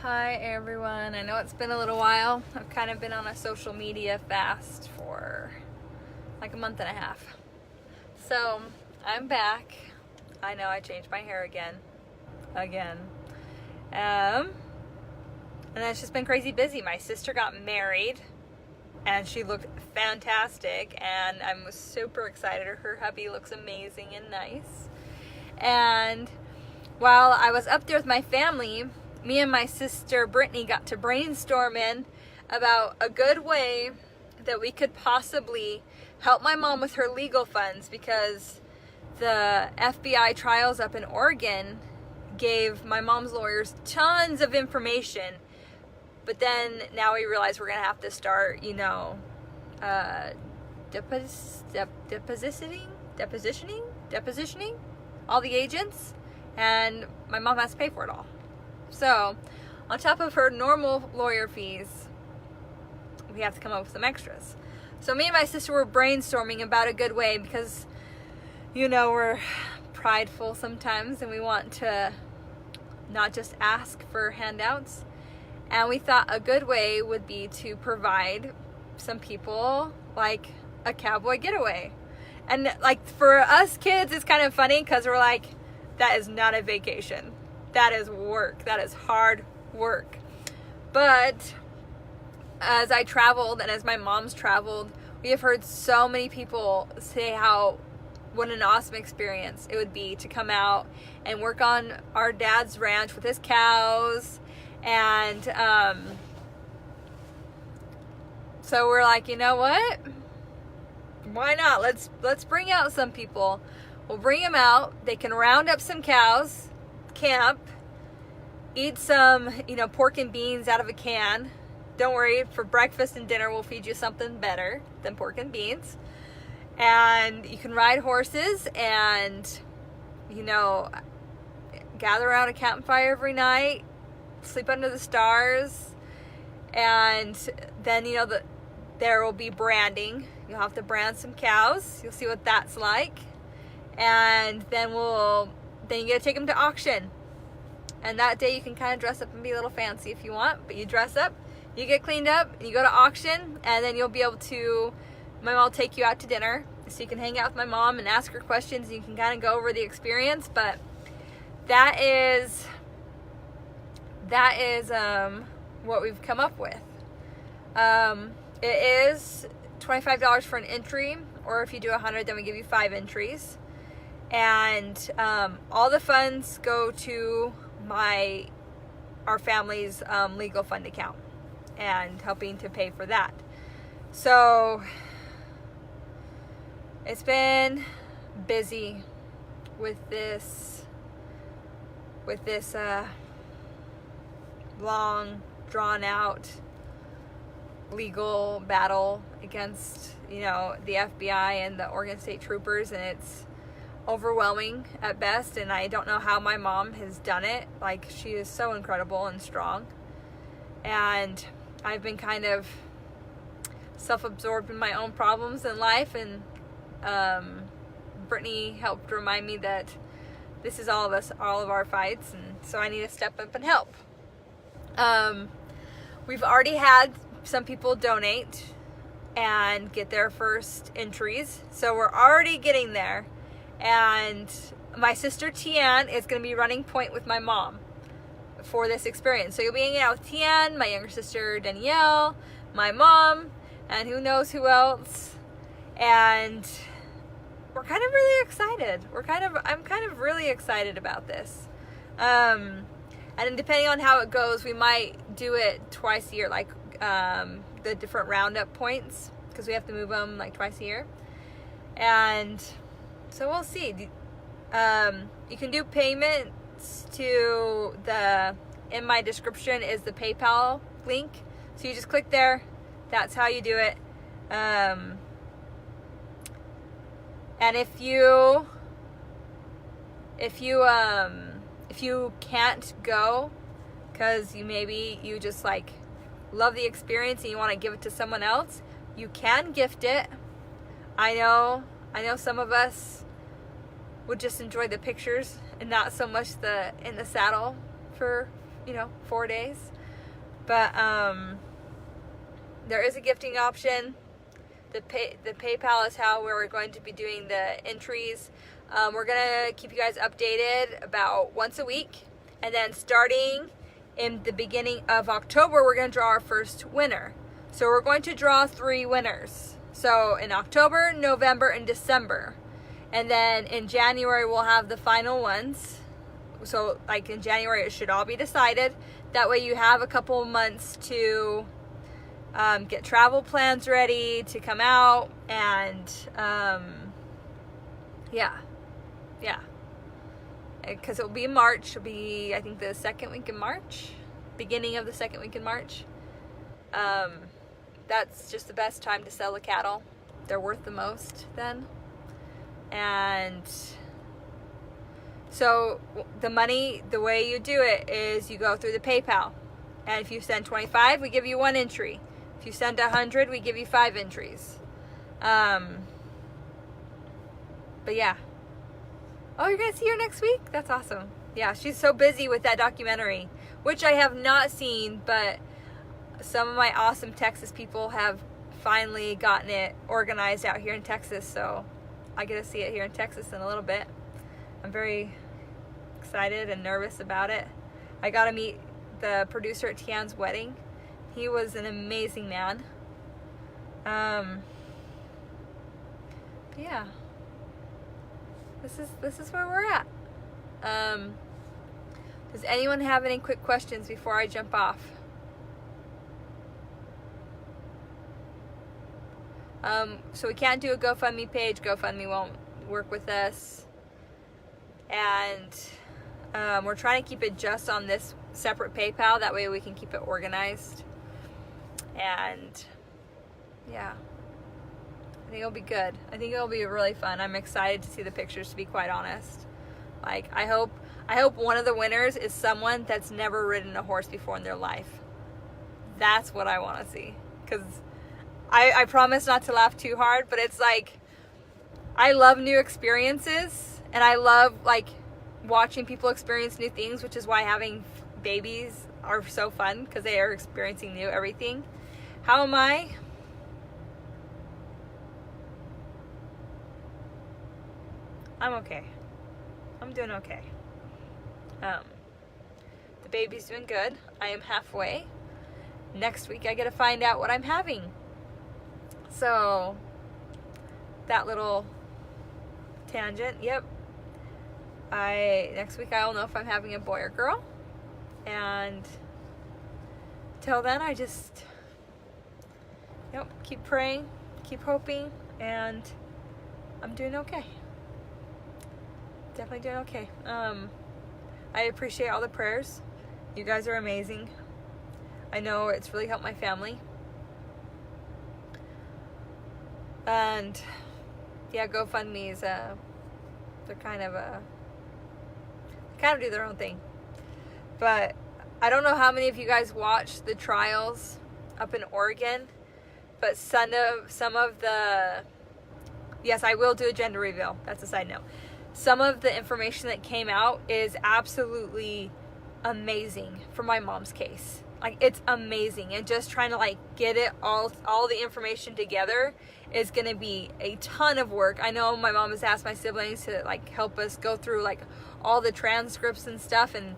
Hi everyone. I know it's been a little while. I've kind of been on a social media fast for like a month and a half. So I'm back. I know I changed my hair again. And it's just been crazy busy. My sister got married and she looked fantastic and I was super excited. Her hubby looks amazing and nice. And while I was up there with my family, me and my sister Brittany got to brainstorming about a good way that we could possibly help my mom with her legal funds, because the FBI trials up in Oregon gave my mom's lawyers tons of information, but then now we realize we're gonna have to start, depositioning all the agents, and my mom has to pay for it all. So, on top of her normal lawyer fees, we have to come up with some extras. So me and my sister were brainstorming about a good way, because, we're prideful sometimes and we want to not just ask for handouts. And we thought a good way would be to provide some people like a cowboy getaway. And like for us kids, it's kind of funny because we're like, that is not a vacation. That is work. That is hard work. But as I traveled and as my mom's traveled, we have heard so many people say what an awesome experience it would be to come out and work on our dad's ranch with his cows. And so we're like, you know what? Why not? Let's bring out some people. We'll bring them out. They can round up some cows, camp, eat some, pork and beans out of a can. Don't worry, for breakfast and dinner, we'll feed you something better than pork and beans. And you can ride horses and, gather around a campfire every night, sleep under the stars. And then, there will be branding. You'll have to brand some cows. You'll see what that's like. And then you get to take them to auction. And that day you can kind of dress up and be a little fancy if you want, but you dress up, you get cleaned up, and you go to auction, and then you'll be able to, my mom will take you out to dinner, so you can hang out with my mom and ask her questions, and you can kind of go over the experience. But that is what we've come up with. It is $25 for an entry, or if you do 100, then we give you 5 entries. And all the funds go to our family's legal fund account and helping to pay for that. So it's been busy with this long drawn out legal battle against the FBI and the Oregon State Troopers, and it's overwhelming at best, and I don't know how my mom has done it. Like, she is so incredible and strong, and I've been kind of self-absorbed in my own problems in life, and Brittany helped remind me that this is all of our fights, and so I need to step up and help. We've already had some people donate and get their first entries, so we're already getting there. And my sister Tian is going to be running point with my mom for this experience. So you'll be hanging out with Tian, my younger sister Danielle, my mom, and who knows who else. And we're kind of really excited. I'm kind of really excited about this. And depending on how it goes, we might do it twice a year, like the different roundup points, because we have to move them like twice a year. And so we'll see. You can do payments in my description is the PayPal link. So you just click there. That's how you do it. And if you can't go because you just like love the experience and you want to give it to someone else, you can gift it. I know some of us would just enjoy the pictures and not so much in the saddle for 4 days. But there is a gifting option. The PayPal is how we're going to be doing the entries. We're going to keep you guys updated about once a week. And then starting in the beginning of October, we're going to draw our first winner. So we're going to draw 3 winners. So in October, November, and December. And then in January, we'll have the final ones. So like in January, it should all be decided. That way you have a couple months to get travel plans ready to come out. And yeah. Because it'll be in March. It'll be, I think, the second week in March. Beginning of the second week in March. That's just the best time to sell the cattle. They're worth the most then. And so the money, the way you do it is you go through the PayPal. And if you send 25, we give you 1 entry. If you send 100, we give you 5 entries. But yeah. Oh, you're going to see her next week? That's awesome. Yeah, she's so busy with that documentary, which I have not seen, but some of my awesome Texas people have finally gotten it organized out here in Texas, so I get to see it here in Texas in a little bit. I'm very excited and nervous about it. I got to meet the producer at Tian's wedding. He was an amazing man. Yeah. This is where we're at. Does anyone have any quick questions before I jump off? So we can't do a GoFundMe page. GoFundMe won't work with us. And we're trying to keep it just on this separate PayPal. That way we can keep it organized. And yeah. I think it'll be good. I think it'll be really fun. I'm excited to see the pictures, to be quite honest. Like, I hope one of the winners is someone that's never ridden a horse before in their life. That's what I want to see. Because I promise not to laugh too hard, but it's like, I love new experiences, and I love like watching people experience new things, which is why having babies are so fun, because they are experiencing new everything. How am I? I'm okay. I'm doing okay. The baby's doing good. I am halfway. Next week I get to find out what I'm having. So, that little tangent, yep. Next week I'll know if I'm having a boy or girl. And till then I just, keep praying, keep hoping, and I'm doing okay. Definitely doing okay. I appreciate all the prayers. You guys are amazing. I know it's really helped my family. And yeah, GoFundMe's they're kind of do their own thing. But I don't know how many of you guys watched the trials up in Oregon, but some of the, yes, I will do a gender reveal. That's a side note. Some of the information that came out is absolutely amazing for my mom's case. Like, it's amazing. And just trying to like get it all the information together is going to be a ton of work. I know my mom has asked my siblings to like help us go through like all the transcripts and stuff, and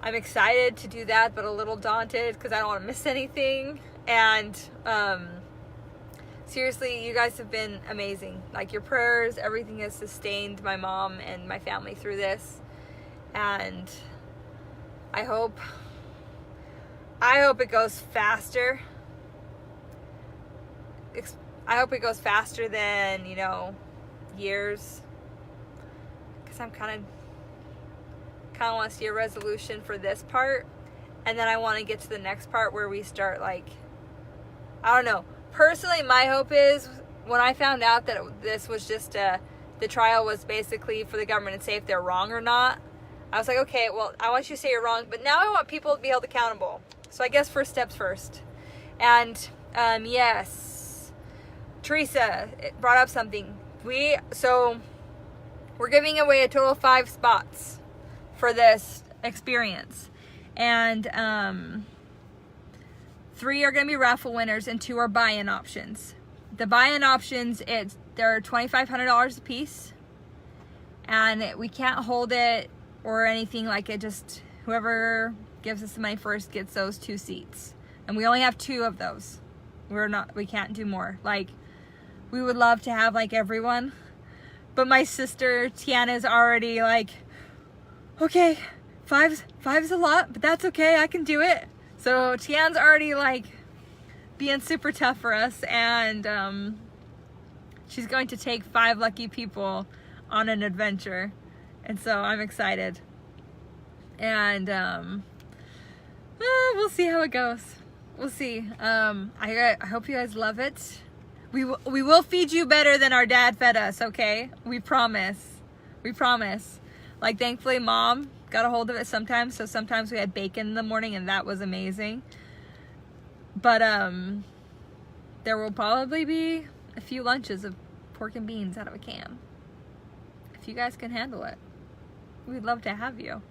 I'm excited to do that, but a little daunted because I don't want to miss anything. And seriously, you guys have been amazing. Like, your prayers, everything has sustained my mom and my family through this. And I hope it goes faster. I hope it goes faster than, years. Because I'm kind of want to see a resolution for this part. And then I want to get to the next part where we start, like, I don't know. Personally, my hope is, when I found out that this was just the trial was basically for the government to say if they're wrong or not, I was like, okay, well, I want you to say you're wrong, but now I want people to be held accountable. So I guess first steps first. And yes, Teresa brought up something. We're giving away a total of 5 spots for this experience. And 3 are going to be raffle winners and 2 are buy-in options. The buy-in options, they're $2,500 a piece, and we can't hold it or anything like it. Just whoever gives us the money first gets those 2 seats, and we only have 2 of those. We can't do more. Like, we would love to have like everyone, but my sister Tiana is already like, okay, five's a lot, but that's okay, I can do it. So Tiana's already like being super tough for us, and she's going to take 5 lucky people on an adventure, and so I'm excited. And we'll see how it goes. We'll see. I hope you guys love it. We will feed you better than our dad fed us, okay? We promise. We promise. Like, thankfully Mom got a hold of it sometimes, so sometimes we had bacon in the morning, and that was amazing. But there will probably be a few lunches of pork and beans out of a can, if you guys can handle it. We'd love to have you.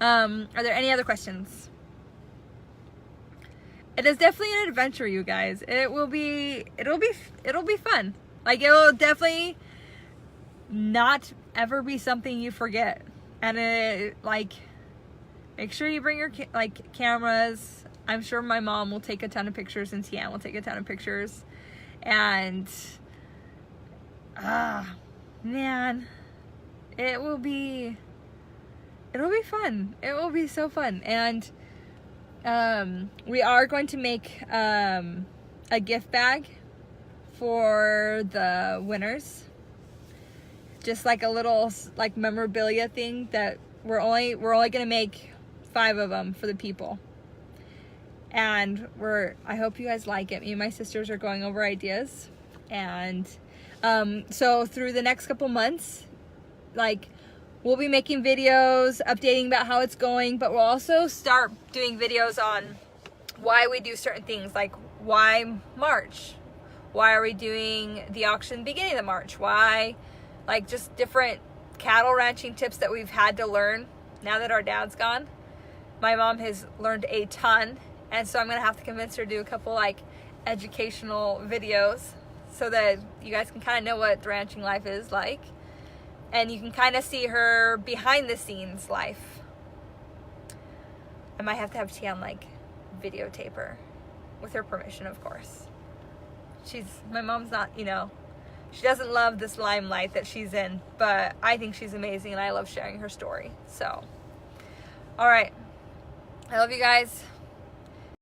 Are there any other questions? It is definitely an adventure, you guys. It'll be fun. Like, it will definitely not ever be something you forget. And like, make sure you bring your cameras. I'm sure my mom will take a ton of pictures, and Tian will take a ton of pictures. And man, it'll be fun. It will be so fun. And we are going to make a gift bag for the winners, just like a little like memorabilia thing that we're only gonna make 5 of them for the people. And I hope you guys like it. Me and my sisters are going over ideas, and so through the next couple months, like, we'll be making videos, updating about how it's going, but we'll also start doing videos on why we do certain things, like why March? Why are we doing the auction beginning of March? Why, like, just different cattle ranching tips that we've had to learn now that our dad's gone. My mom has learned a ton, and so I'm gonna have to convince her to do a couple like educational videos so that you guys can kind of know what the ranching life is like. And you can kind of see her behind the scenes life. I might have to have Tian like videotape her, with her permission, of course. My mom's not, she doesn't love this limelight that she's in, but I think she's amazing, and I love sharing her story. So, all right. I love you guys.